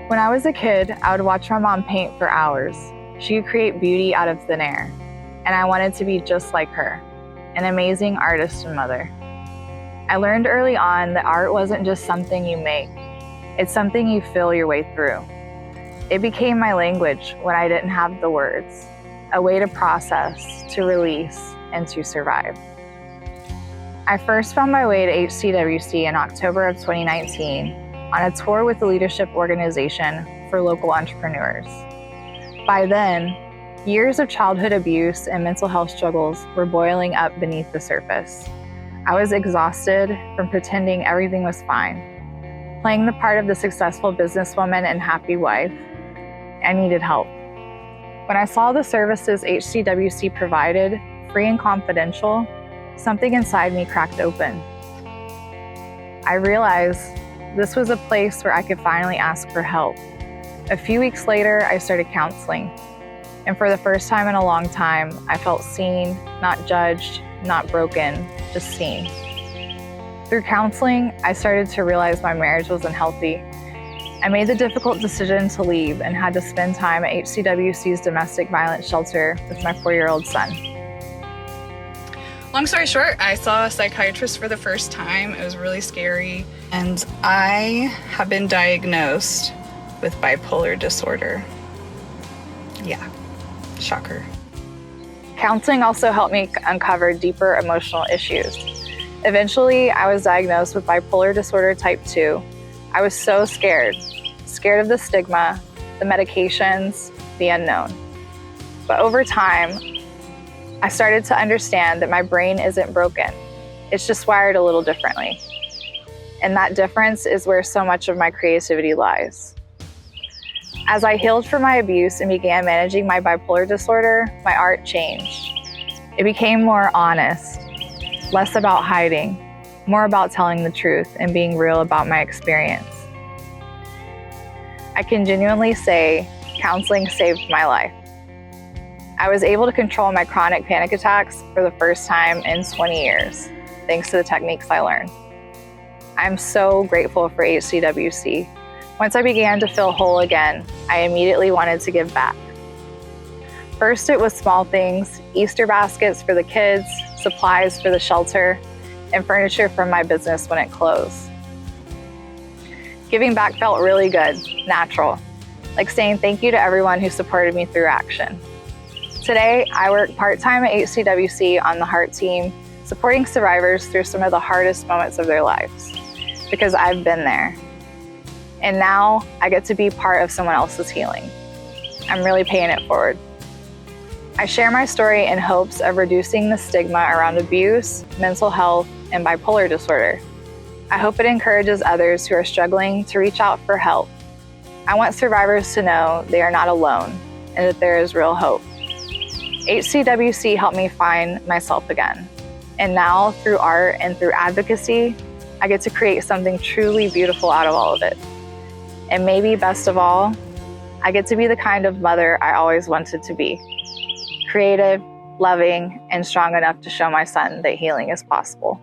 When I was a kid, I would watch my mom paint for hours. She could create beauty out of thin air, and I wanted to be just like her, an amazing artist and mother. I learned early on that art wasn't just something you make, it's something you feel your way through. It became my language when I didn't have the words, a way to process, to release, and to survive. I first found my way to HCWC in October of 2019 on a tour with the leadership organization for local entrepreneurs. By then, years of childhood abuse and mental health struggles were boiling up beneath the surface. I was exhausted from pretending everything was fine, playing the part of the successful businesswoman and happy wife. I needed help. When I saw the services HCWC provided, free and confidential, something inside me cracked open. I realized this was a place where I could finally ask for help. A few weeks later, I started counseling. And for the first time in a long time, I felt seen, not judged, not broken, just seen. Through counseling, I started to realize my marriage was unhealthy. I made the difficult decision to leave and had to spend time at HCWC's domestic violence shelter with my 4-year-old son. Long story short, I saw a psychiatrist for the first time. It was really scary. And I have been diagnosed with bipolar disorder. Yeah, shocker. Counseling also helped me uncover deeper emotional issues. Eventually, I was diagnosed with bipolar disorder type 2. I was so scared of the stigma, the medications, the unknown. But over time, I started to understand that my brain isn't broken. It's just wired a little differently. And that difference is where so much of my creativity lies. As I healed from my abuse and began managing my bipolar disorder, my art changed. It became more honest, less about hiding, more about telling the truth and being real about my experience. I can genuinely say counseling saved my life. I was able to control my chronic panic attacks for the first time in 20 years, thanks to the techniques I learned. I'm so grateful for HCWC. Once I began to feel whole again, I immediately wanted to give back. First, it was small things, Easter baskets for the kids, supplies for the shelter, and furniture from my business when it closed. Giving back felt really good, natural, like saying thank you to everyone who supported me through action. Today, I work part-time at HCWC on the Heart team, supporting survivors through some of the hardest moments of their lives, because I've been there. And now I get to be part of someone else's healing. I'm really paying it forward. I share my story in hopes of reducing the stigma around abuse, mental health, and bipolar disorder. I hope it encourages others who are struggling to reach out for help. I want survivors to know they are not alone and that there is real hope. HCWC helped me find myself again. And now, through art and through advocacy, I get to create something truly beautiful out of all of it. And maybe best of all, I get to be the kind of mother I always wanted to be. Creative, loving, and strong enough to show my son that healing is possible.